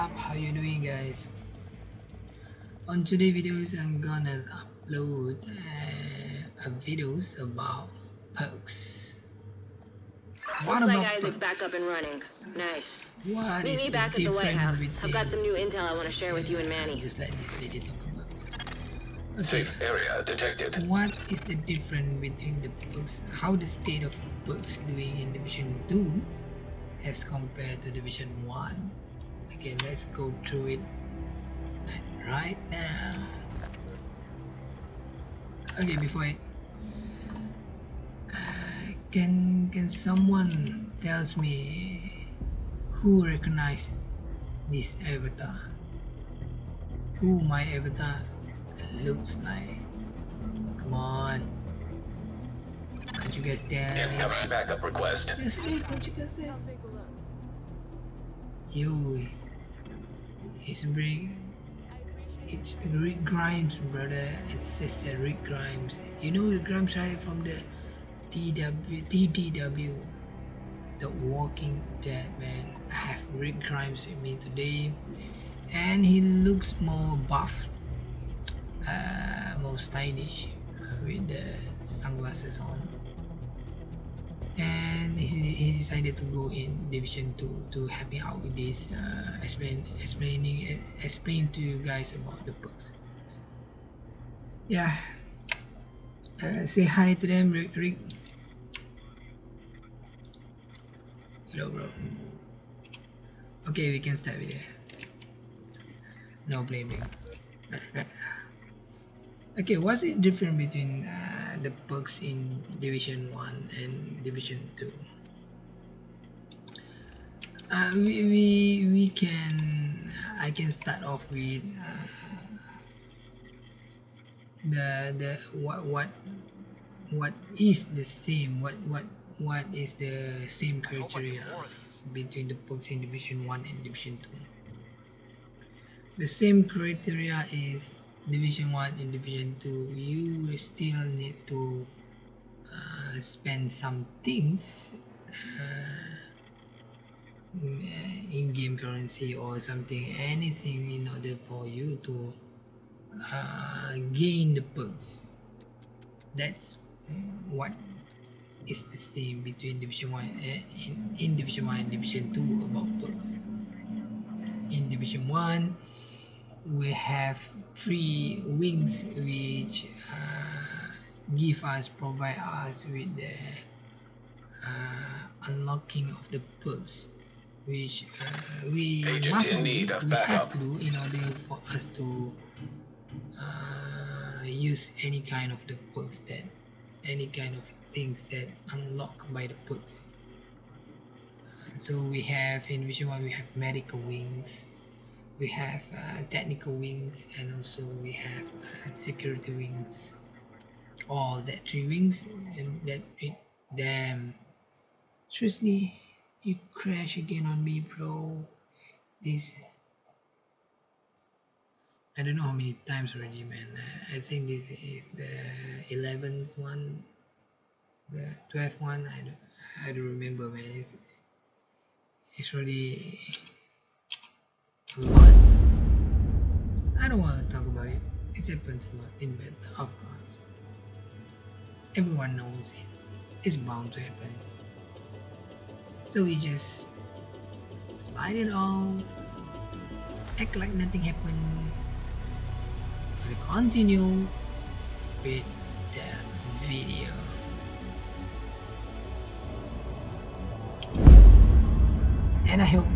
up? How you doing, guys? On today's videos, I'm gonna upload videos about perks. Looks like Isaac's back up and running. Nice. What Meet is me the back at the White difference House. I've got some new intel I want to share with you and Manny. Just let this lady talk about this. Okay. Safe area detected. What is the difference between the perks? How the state of perks doing in Division 2 as compared to Division 1? Okay, let's go through it right now. Okay, before I can someone tells me who recognize this avatar? Who my avatar looks like? Come on, can't you guys tell? Incoming backup request. Seriously, can't you guys tell? Yo, it's Rick Grimes, brother and sister. Rick Grimes. You know Rick Grimes, right? From the TDW, The Walking Dead, man. I have Rick Grimes with me today, and he looks more buff, more stylish, with the sunglasses on. And he decided to go in Division 2 to help me out with this, explain to you guys about the perks. Yeah, say hi to them, Rick. Hello, bro. Okay, we can start with it. No blaming. Okay, what's it different between the perks in Division 1 and Division 2? I can start off with what is the same, what is the same criteria between the perks in Division 1 and Division 2? The same criteria is Division 1 and Division 2, you still need to spend some things, in-game currency or something, anything, in order for you to gain the perks. That's what is the same between Division 1 in Division 1 and Division 2 about perks. In Division 1, we have 3 wings which provide us with the unlocking of the perks, which we have to do in order for us to use any kind of the perks, that any kind of things that unlock by the perks. So we have in Division 1 we have medical wings, we have technical wings, and also we have security wings. All that 3 wings, and that it, damn, seriously, you crash again on me, bro. This, I don't know how many times already, man. I think this is the 11th one, the 12th one. I don't remember, man. It's really a lot. I don't want to talk about it. It happens a lot in beta, of course. Everyone knows it. It's bound to happen. So we just slide it off, act like nothing happened. We continue with the video. And I hope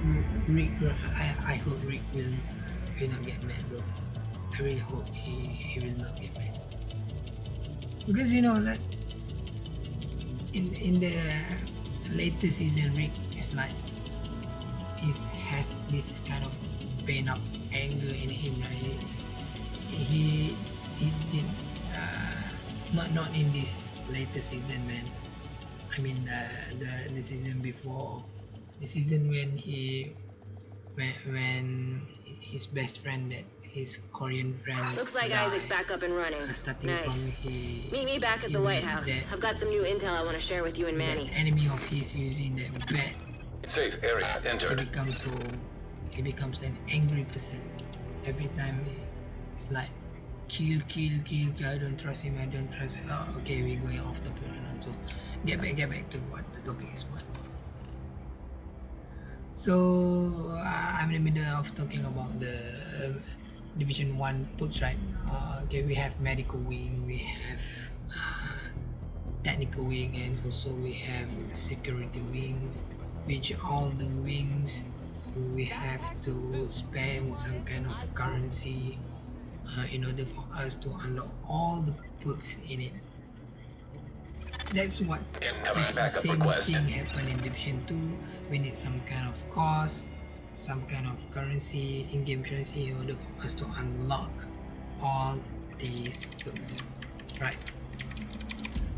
Rick will not get mad, bro. I really hope he will not get mad, because you know that in the later season, Rick is like has this kind of pent up anger in him, right? He did not in this later season, man. I mean the season before, the season when his best friend, that his Korean friend, looks like Isaac's back up and running. Nice. Meet me back at the White House. I've got some new intel I want to share with you and Manny. Enemy of his using that bat Safe area to entered. become so he becomes an angry person. Every time it's like kill, I don't trust him, I don't trust him. Oh, okay, we're going off topic right now. So get back to what the topic is what. So I'm in the middle of talking about the Division 1 books, right? Okay, we have medical wing, we have technical wing, and also we have security wings, which all the wings we have to spend some kind of currency in order for us to unlock all the books in it. That's what the same thing happened in Division 2. We need some kind of cost, some kind of currency, in-game currency, in order for us to unlock all these books, right?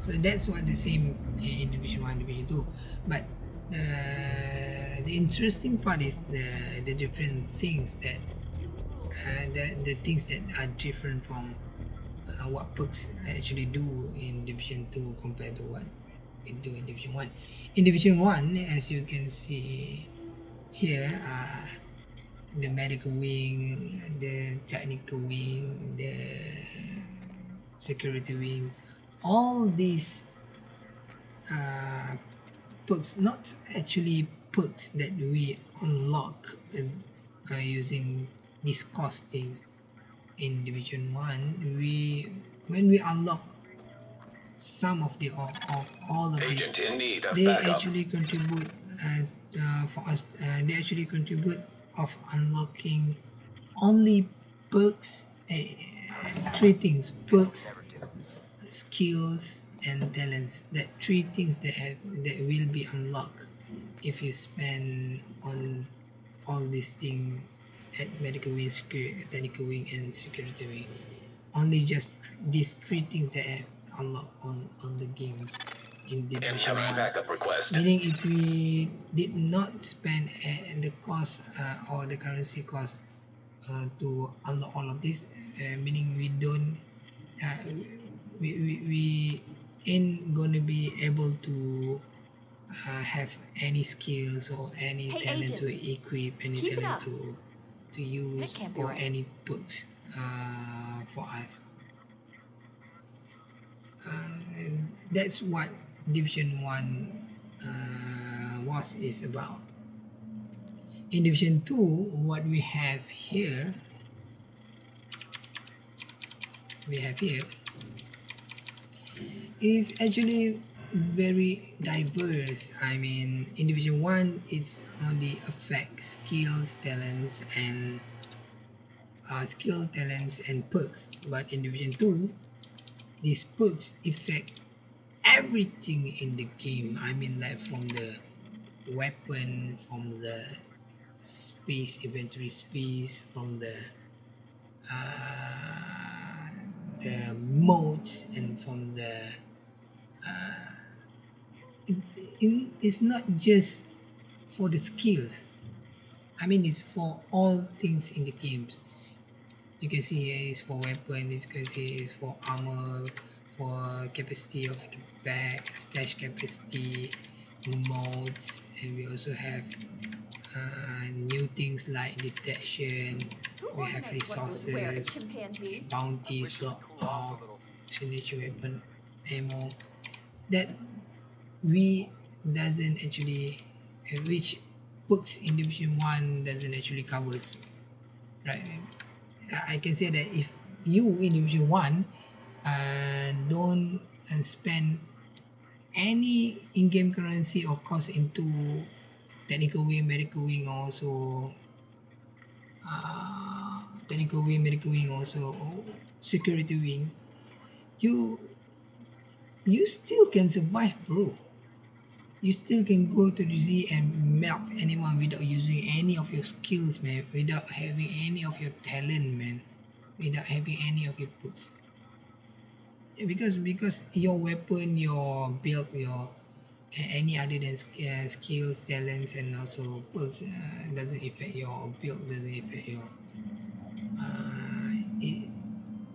So that's what the same in Division 1, Division 2. But the interesting part is the different things that the things that are different from what perks actually do in Division 2 compared to what it do in Division 1. In Division 1, as you can see here, the medical wing, the technical wing, the security wings, all these perks, not actually perks that we unlock using this costing in Division 1. When we unlock some of the all of these, they actually contribute for us. They actually contribute of unlocking only perks, three things: perks, skills, and talents. That three things that will be unlocked if you spend on all these things at medical wing, technical wing, and security wing. Only just these three things that have unlocked on the games in Division 1. Meaning if we did not spend the cost or the currency cost to unlock all of this, meaning we don't we ain't gonna be able to have any skills or any talent to equip, any talent to use, or any books for us. That's what Division 1 is about. In Division 2, what we have here is actually very diverse. I mean, in Division 1, it's only affect skills, talents, and perks. But in Division 2, these perks affect everything in the game. I mean, like from the weapon, from the space, inventory space, from the modes, and from the it's not just for the skills. I mean, it's for all things in the games. You can see here it's for weapon, you can see it's for armor, for capacity of the bag, stash capacity, modes, and we also have new things like detection. We have resources, bounties, lockout, signature weapon, ammo that we doesn't actually, which books in Division 1 doesn't actually covers, right? I can say that if you in Division 1 don't spend any in-game currency or cost into technical wing, medical wing, also technical wing, medical wing, also security wing, you still can survive, bro. You still can go to the Z and melt anyone without using any of your skills, man, without having any of your talent, man, without having any of your books. Because your weapon, your build, your any other than skills, talents, and also perks doesn't affect your build, doesn't affect your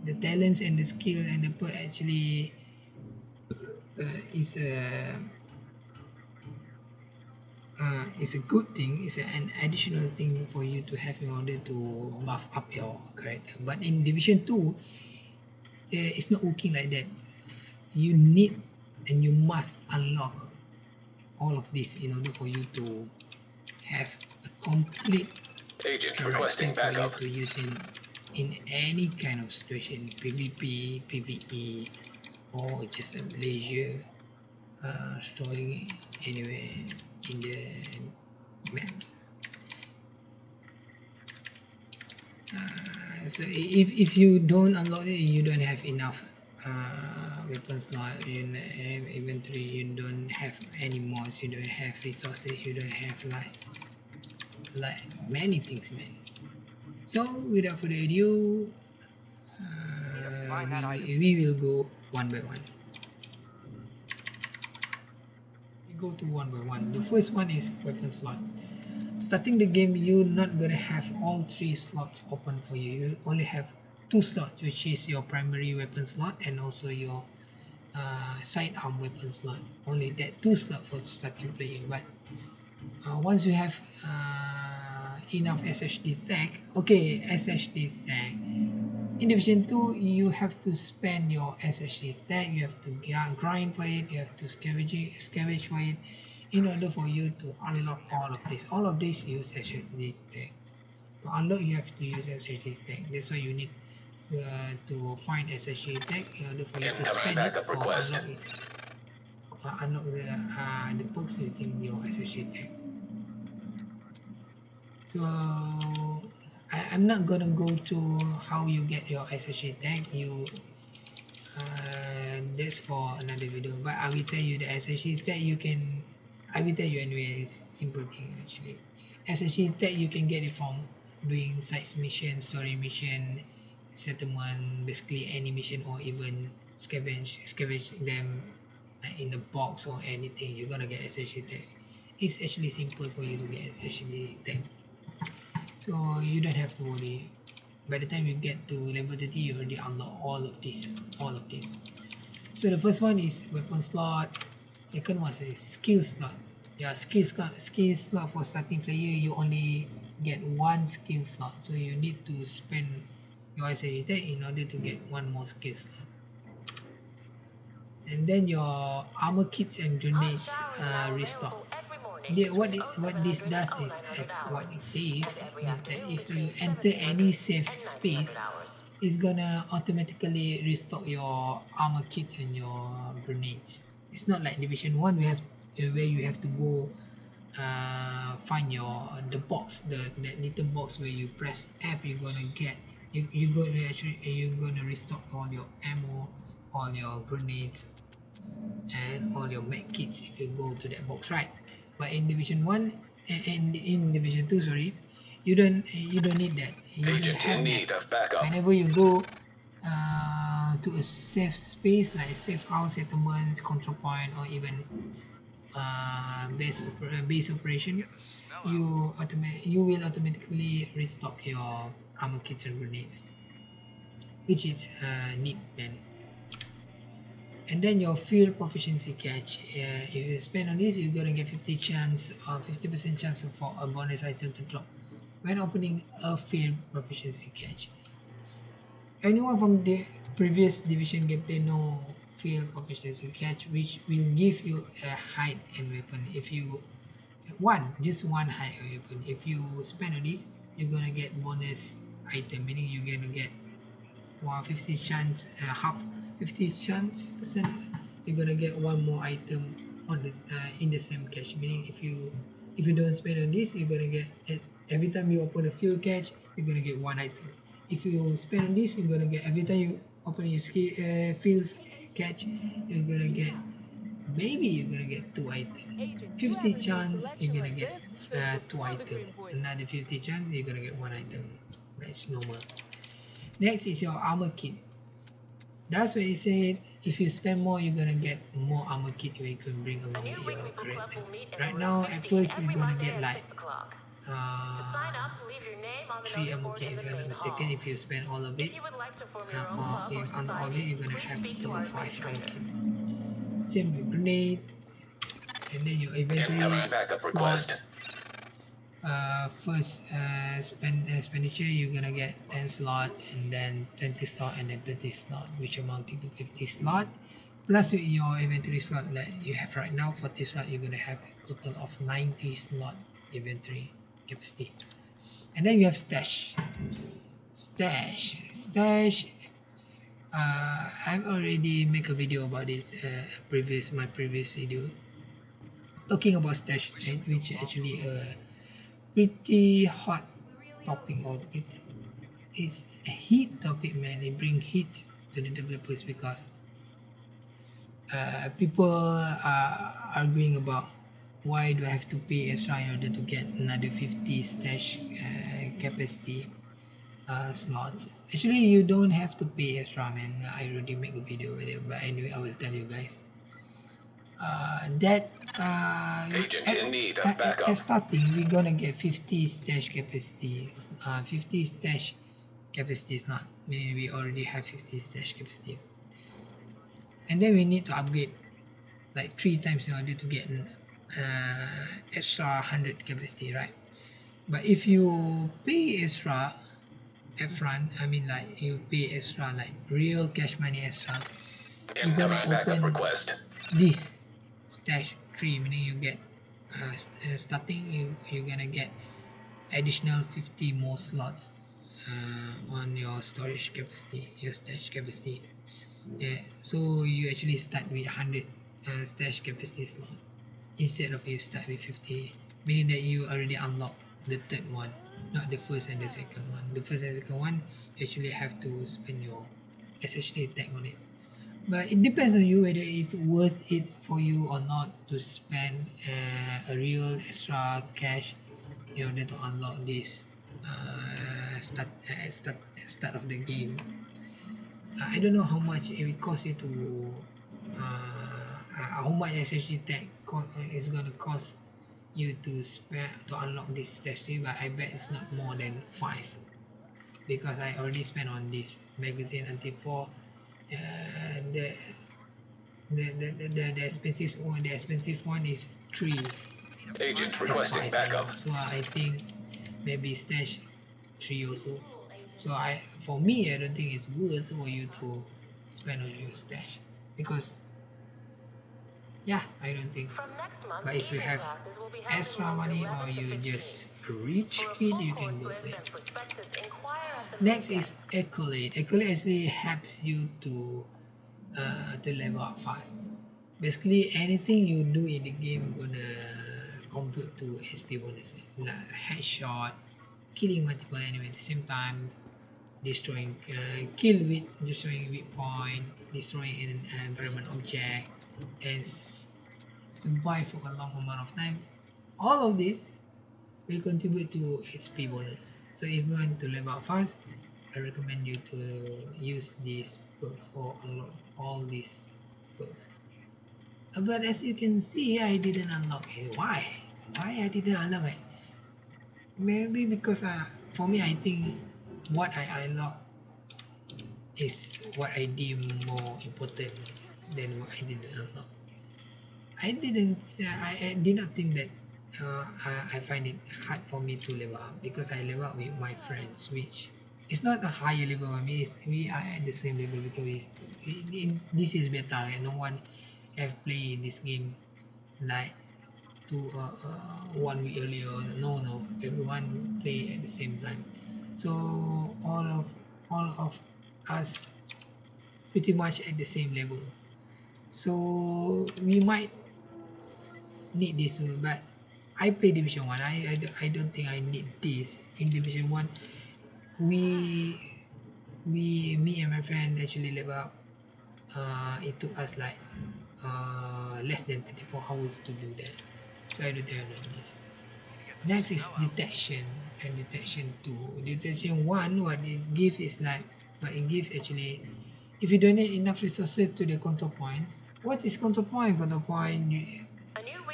the talents and the skill and the perk actually it's a good thing. It's an additional thing for you to have in order to buff up your character. But in Division 2, it's not working like that. You need and you must unlock all of this in order for you to have a complete Agent requesting backup. to use in any kind of situation, PvP, PvE, or just a leisure strolling anywhere in the maps. So if you don't unlock it, you don't have enough weapon slot in inventory, you don't have any mods, you don't have resources, you don't have like many things, man. So without further ado, we will go one by one. We go to one by one. The first one is weapon slot. Starting the game, you're not gonna have all 3 slots open for you. You only have 2 slots, which is your primary weapon slot and also your sidearm weapon slot. Only that 2 slots for starting playing. But once you have enough SHD tag, okay, SHD tag. In Division 2, you have to spend your SHD tag. You have to grind for it. You have to scavenge for it, in order for you to unlock all of this. All of this use SSD tag. To unlock, you have to use SSD tag. That's why you need to find SSD tag in order for you to spend it or unlock it. Unlock the perks using your SSD tag. So I'm not gonna go to how you get your SSD tag. That's for another video. But I will tell you the SSD tag you can. I will tell you anyway. It's simple thing actually. SSD tag you can get it from doing side mission, story mission, settlement, basically any mission, or even scavenge them like in the box or anything. You're gonna get SSD tag. It's actually simple for you to get SSD tag. So you don't have to worry. By the time you get to level 30, you already unlock all of this. So the first one is weapon slot. Second one is skill slot. Yeah, skill slot for starting player, you only get 1 skill slot. So you need to spend your SSD tag in order to get 1 more skill slot. And then your armor kits and grenades restock. What this does is, as what it says, is that if you enter any safe space, it's gonna automatically restock your armor kits and your grenades. It's not like Division 1 where you have to go find the box, that little box where you press F, you're gonna restock all your ammo, all your grenades, and all your med kits if you go to that box, right? But in Division 1 and in Division 2, sorry, you don't need that. You Agent in need of backup. Whenever you go to a safe space like safe house, settlements, control point, or even base operation, you will automatically restock your armor kits and grenades, which is neat, man. And then your field proficiency catch. If you spend on this, you're gonna get 50% chance for a bonus item to drop when opening a field proficiency catch. Anyone from the previous Division gameplay know field proficiency catch, which will give you a height and weapon. If you just one height and weapon, if you spend on this, you're gonna get bonus item, meaning you're gonna get 50 chance percent you're gonna get 1 more item on this in the same catch, meaning if you don't spend on this, you're gonna get every time you open a field catch, you're gonna get 1 item. If you spend on this, you're gonna get every time you open your fields catch, you're gonna get 2 items. 50 chance you're gonna get 2 items. Another 50 chance you're gonna get 1 item. That's normal. Next is your armor kit. That's why it said if you spend more, you're gonna get more armor kit you can bring along with your character. Right now, at first you're gonna get like 3 armor kit if I'm not mistaken. If you spend all of it, you're gonna have to 5 armor kit. Same with grenade, and then your inventory Incoming backup request. first expenditure you're gonna get 10 slot, and then 20 slot, and then 30 slot, which amounting to 50 slot, plus your inventory slot that you have right now 40 slot. You're gonna have a total of 90 slot inventory capacity. And then you have stash. I've already make a video about it, my previous video talking about stash state, which is actually a pretty hot topic, or it's a heat topic, man. It bring heat to the developers because people are arguing about why do I have to pay extra in order to get another 50 stash capacity slots. Actually, you don't have to pay extra, man. I already make a video with it, but anyway, I will tell you guys that Agent in need of backup. at starting we're gonna get 50 stash capacities. 50 stash capacity is not meaning we already have 50 stash capacity, and then we need to upgrade like 3 times in order to get an extra 100 capacity, right? But if you pay extra upfront, I mean like you pay extra like real cash money extra, you're gonna Backup open request. this stash tree, meaning you get starting you're gonna get additional 50 more slots on your storage capacity, your stash capacity. Yeah, so you actually start with 100 stash capacity slot instead of you start with 50, meaning that you already unlock the third one, not the first and the second one. The first and second one you actually have to spend your essentially tag on it, but it depends on you whether it's worth it for you or not to spend a real extra cash in order to unlock this start of the game. I don't know how much it will cost you to how much essentially tag is gonna cost you to spend to unlock this station, but I bet it's not more than 5, because I already spent on this magazine until 4. The expensive one is 3. Agent requesting backup. So I think maybe stash 3 also. So for me, I don't think it's worth for you to spend on your stash, because yeah, I don't think. But if you have extra money or you just rich kid, you can go for it. Next is Accolade. Accolade actually helps you to level up fast. Basically, anything you do in the game gonna convert to SP bonus, like headshot, killing multiple enemies at the same time, destroying destroying weak point, destroying an environment object, and survive for a long amount of time. All of this will contribute to HP bonus. So if you want to level up fast, I recommend you to use these perks or unlock all these perks. But as you can see, I didn't unlock it. Why I didn't unlock it? Maybe because for me, I think what I unlock is what I deem more important than what I didn't unlock. I did not think that I find it hard for me to level up, because I level up with my friends, which is not a higher level. I mean, we are at the same level, because this is beta and no one have played this game like 1 week earlier. No, everyone play at the same time. So all of us pretty much at the same level. So we might need this one, but I play Division 1. I don't think I need this. In Division 1, me and my friend actually level up. It took us like less than 24 hours to do that. So I don't think I need this. Next is Detection and Detection 2. Detection 1, what it gives is like, what it gives actually, if you donate enough resources to the control points. What is control point?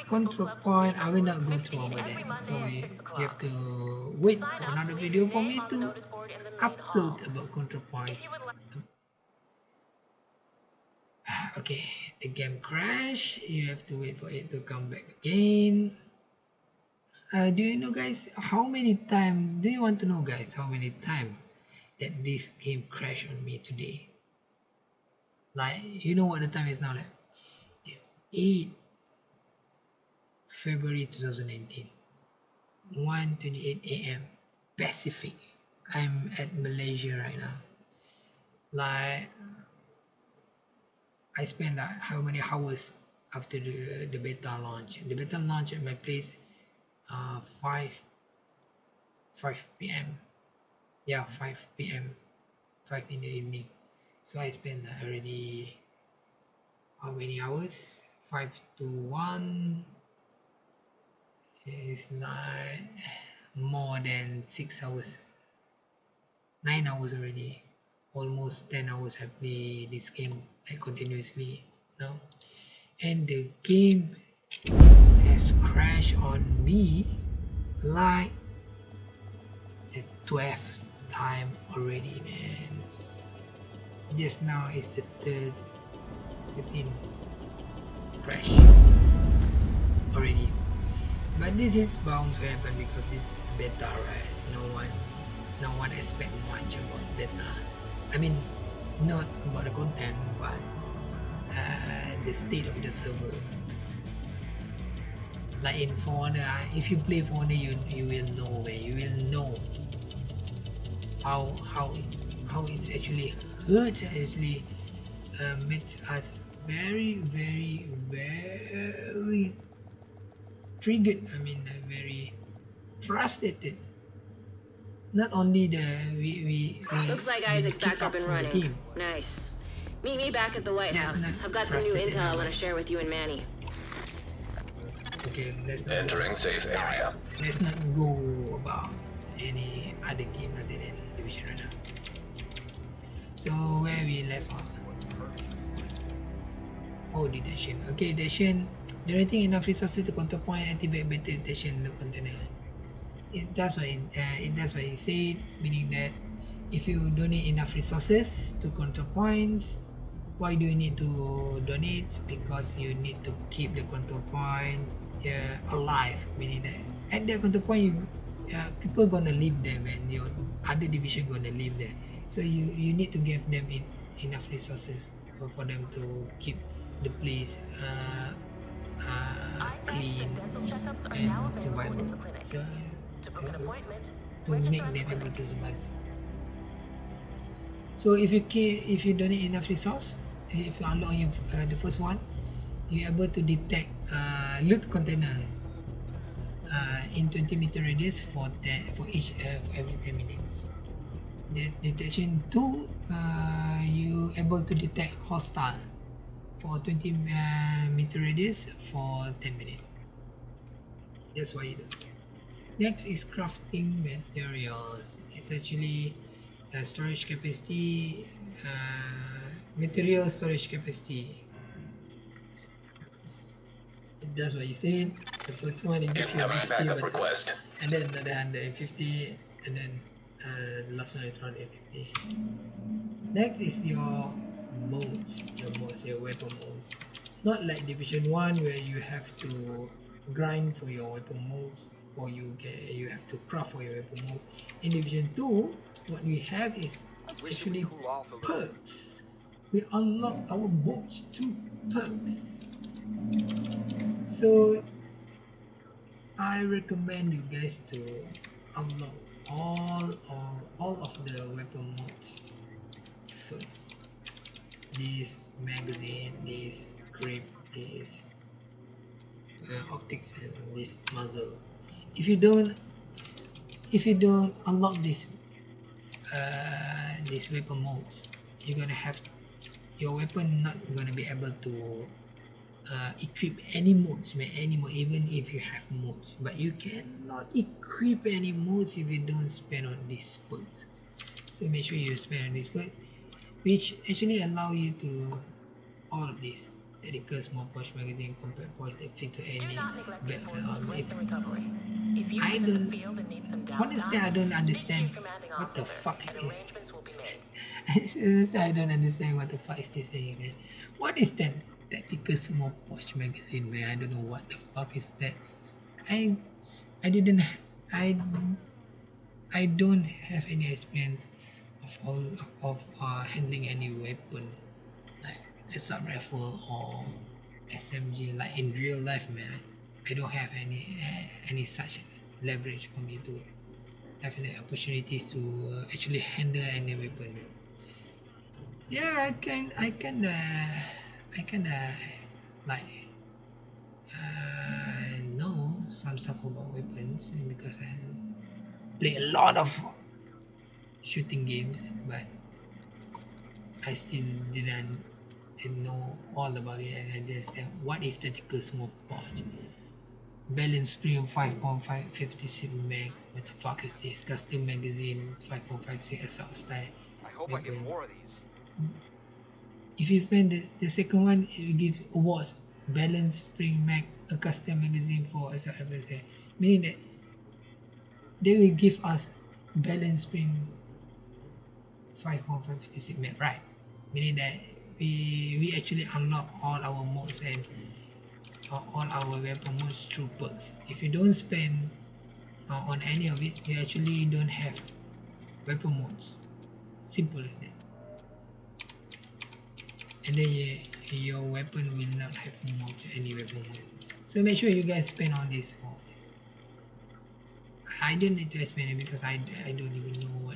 Control point, I will not go through over that. So you have to wait for another video for me to upload about control point. Okay, the game crash. You have to wait for it to come back again. Do you know, guys, how many time? Do you want to know, guys, how many time that this game crashed on me today? Like, you know what the time is now? Like, it's 8 February 2019, 1:28 a.m. Pacific. I'm at Malaysia right now. Like, I spent like how many hours after the beta launch? The beta launch at my place 5 p.m. Yeah, 5 p.m. 5 in the evening. So I spent already how many hours? 5 to 1 is like more than 6 hours. 9 hours already. Almost 10 hours I play this game like continuously now. And the game has crashed on me like the 12th time already, man. Just now is the 13th crash already. But this is bound to happen because this is beta, right? No one expect much about beta. I mean, not about the content, but the state of the server. Like in For Honor, if you play For Honor, you will know, man. You will know how it actually hurts. Actually makes us very triggered. I mean, very frustrated. Not only we looks like Isaac's back up and running. Nice. Meet me back at the White House. I've got some new intel I want to share with you and Manny. Okay, let's not Entering safe area. Let's not go about any other game other than Division right now. So where we left off? Oh, detection. Okay, detection. Generating enough resources to counterpoint anti-better detection loop container. It does what it said, meaning that if you donate enough resources to control points, why do you need to donate? Because you need to keep the control point alive, meaning that at that control point people gonna live there, and your other division gonna live there, so you need to give them enough resources for them to keep the place clean and survival. So to make them able to survive. So if you donate enough resource, if you unlock the first one, you're able to detect loot container in 20-meter radius for every 10 minutes. The detection 2, you able to detect hostile for 20-meter radius for 10 minutes. That's what you do. Next is crafting materials. It's actually storage capacity, material storage capacity. It does what you said. The first one it gives you 50, request. And then another 150, and then the last one is 150. Next is your modes, your weapon modes. Not like Division 1 where you have to grind for your weapon modes, or you have to craft for your weapon modes. In Division 2, what we have is actually perks. We unlock our modes through perks. So I recommend you guys to unlock all of the weapon modes first. This magazine, this grip, this optics, and this muzzle. If you don't unlock these weapon modes, you're gonna have your weapon not gonna be able to equip any modes, even if you have modes. But you cannot equip any modes if you don't spend on these perks. So make sure you spend on these perks, which actually allow you to all of these tactical small pouch magazine, compact pouch that fit to any backfire armor. Honestly, I don't understand what the fuck is. Honestly, I don't understand what the fuck is this saying, man. What is that tactical small pouch magazine, man? I don't know what the fuck is that. I didn't I I don't have any experience of handling any weapon like assault rifle or SMG like in real life, man. I don't have any such leverage for me to have the opportunities to actually handle any weapon. Yeah, I can like know some stuff about weapons because I play a lot of shooting games, but I still didn't know all about it and understand what is tactical smoke forge. Balance spring 5.56 mag. What the fuck is this? Custom magazine 5.56 assault style. I hope I get more of these. If you find the second one, it will give awards. Balance spring mag, a custom magazine for assault rifle, meaning that they will give us balance spring 5.56 mag, right? Meaning that we actually unlock all our modes and all our weapon modes through perks. If you don't spend on any of it, you actually don't have weapon modes. Simple as that. And then your weapon will not have modes, any weapon mode. So make sure you guys spend on this. I don't need to explain it because I don't even know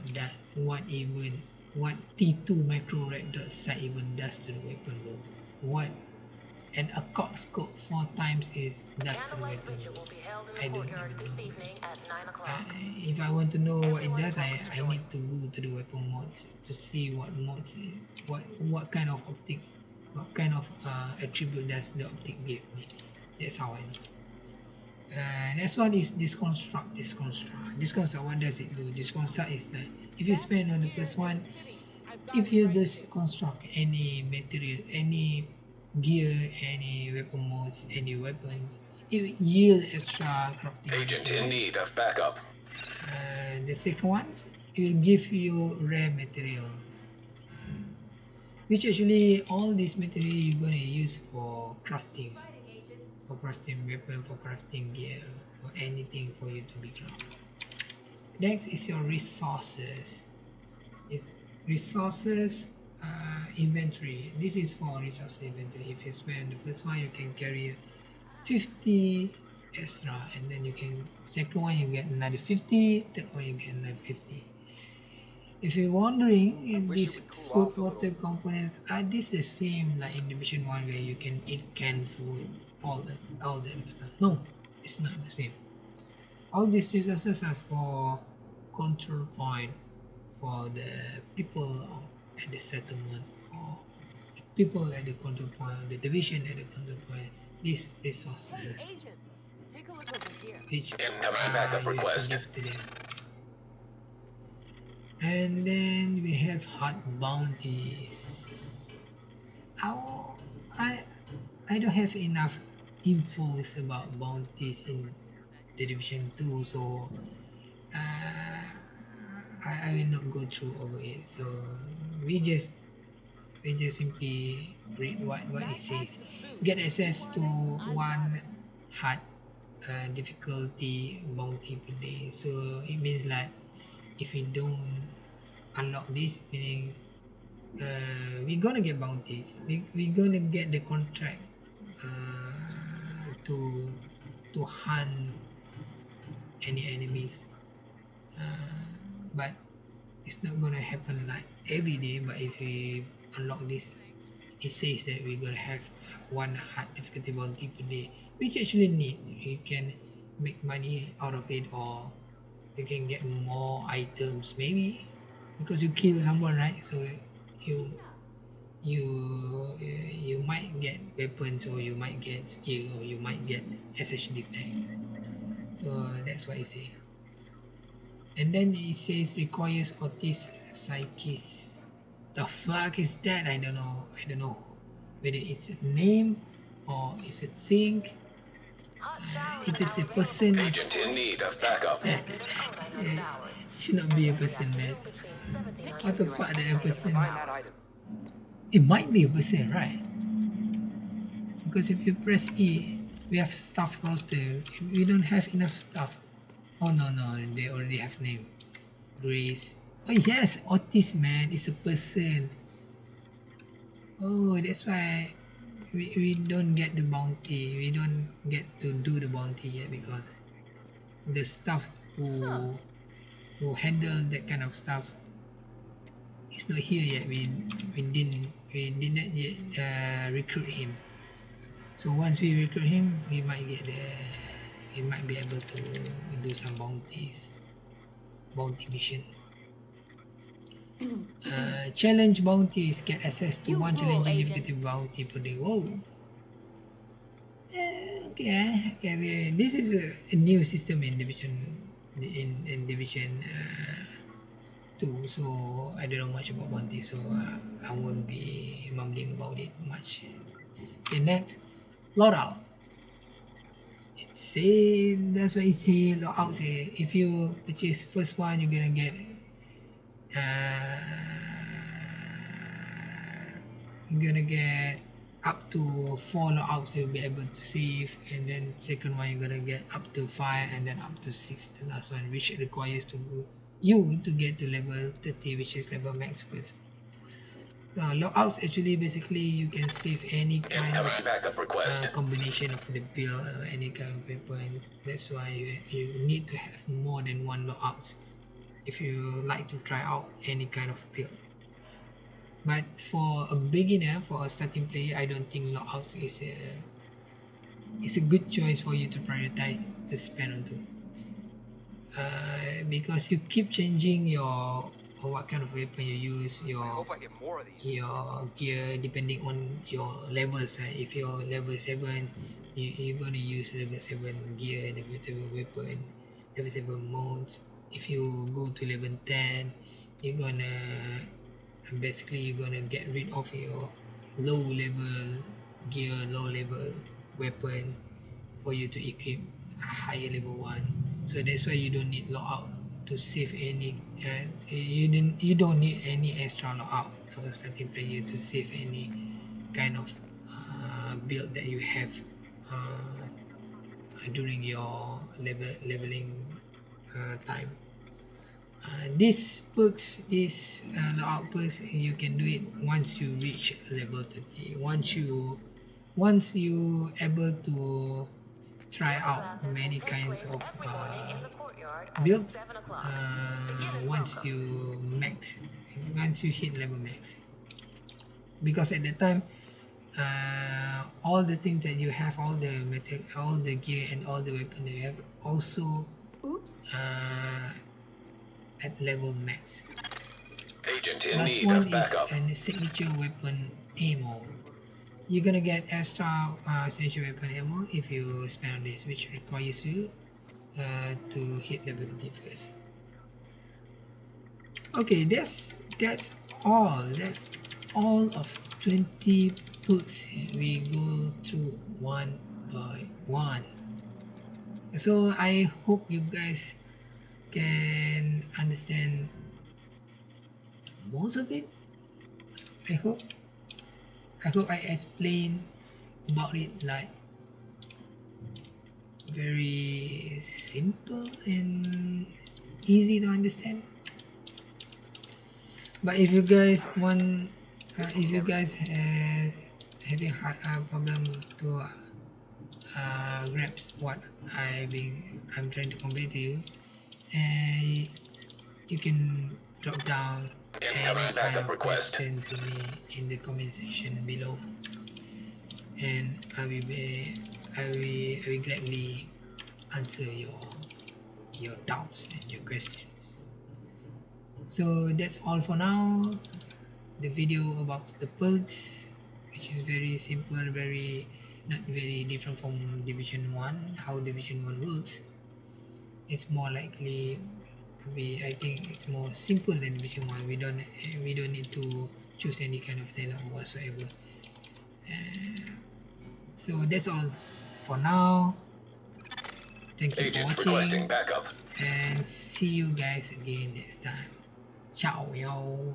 what T2 macro red dot sight even does to the weapon load. What and a cock scope 4 times is does to the weapon load. I don't even know. If I want to know what it does, I need to go to the weapon mods to see what mods what kind of optic, what kind of attribute does the optic give me. That's how I know. Next one is disconstruct. What does it do? Disconstruct is that if you spend on the first one, if you disconstruct any material, any gear, any weapon modes, any weapons, it will yield extra crafting. Agent in need of backup. The second one, it will give you rare material, which actually all this material you're gonna use for crafting. For crafting weapon, for crafting gear, or anything for you to be crafted. Next is your resources. It's resources inventory. This is for resource inventory. If you spend the first one, you can carry 50 extra, and then you can second one you get another 50, third one you get another 50. If you're wondering, in these food water components, are this the same like in Division 1 where you can eat canned food, all that stuff? No, it's not the same. All these resources are for control point, for the people at the settlement, or the people at the control point, the division at the control point. These resources, Take a look over here. which Incoming backup request. give to them. And then we have hot bounties. I don't have enough infos about bounties in the Division 2, so I will not go through over it. So we just simply read what it says. Get access to 1 hard difficulty bounty per day. So it means like if we don't unlock this, meaning we're gonna get bounties, we're gonna get the contract to hunt any enemies, but it's not gonna happen like every day. But if we unlock this, it says that we're gonna have 1 hard difficulty bounty per day, which actually need, you can make money out of it, or you can get more items maybe because you kill someone, right? So you might get weapons, or you might get skill, or you might get SHD tag. So that's what it says. And then it says requires Otis Psychis. The fuck is that? I don't know whether it's a name or it's a thing. If it's a person, Agent in need of backup. it should not be a person, man. What the fuck is a person? Find that item. It might be a person, right? Because if you press E, we have stuff roster. We don't have enough stuff. Oh no, they already have name. Grace. Oh yes, Otis, man, is a person. Oh, that's why we don't get the bounty. We don't get to do the bounty yet because the staff who handle that kind of stuff is not here yet. We didn't yet recruit him. So once we recruit him, we might be able to do some bounty mission. Challenge bounties get access to one challenging executive bounty per day. Whoa. Okay. This is a new system in division 2. So I don't know much about bounty, so I won't be mumbling about it much. Okay, next, loadout. That's what it says. Loadout say if you purchase first one, you're gonna get up to 4 loadouts you'll be able to save, and then second one you're gonna get up to 5, and then up to 6 the last one, which requires you to get to level 30, which is level max first. Now loadouts actually basically you can save any kind of backup request. combination of the build, any kind of weapon. That's why you need to have more than one loadout if you like to try out any kind of build. But for a beginner, for a starting player, I don't think loadout is a good choice for you to prioritize to spend on to. Because you keep changing your what kind of weapon you use, I hope I get more of these. your gear depending on your levels. Right? If you're level 7, you're gonna use level 7 gear, level 7 weapon, level 7 modes. If you go to level 10, you're gonna get rid of your low level gear, low level weapon for you to equip a higher level one. So that's why you don't need loadout to save any. You don't need any extra loadout for a starting player to save any kind of build that you have during your leveling time. These perks, loadout perks, you can do it once you reach level 30. Once you able to try out many kinds of builds, once you hit level max, because at that time all the things that you have, all the gear and all the weapon that you have also at level max. Agent in Last need one of is backup. a signature weapon ammo. You're gonna get extra signature weapon ammo if you spend on this, which requires you to hit level 30 first. Okay, that's all. That's all of 20 books. We go through one by one. So I hope you guys can understand most of it. I hope I explain about it like very simple and easy to understand. But if you guys want, if you guys having a problem to grasp what I'm trying to convey to you, and you can drop down any kind of question to me in the comment section below, and I will gladly answer your doubts and your questions. So that's all for now. The video about the perks, which is very simple, not very different from Division 1, how Division 1 works. It's more likely to be, I think it's more simple than Division 1. We don't need to choose any kind of talent whatsoever. So that's all for now. Thank you for watching, backup. and see you guys again next time. Ciao, yo.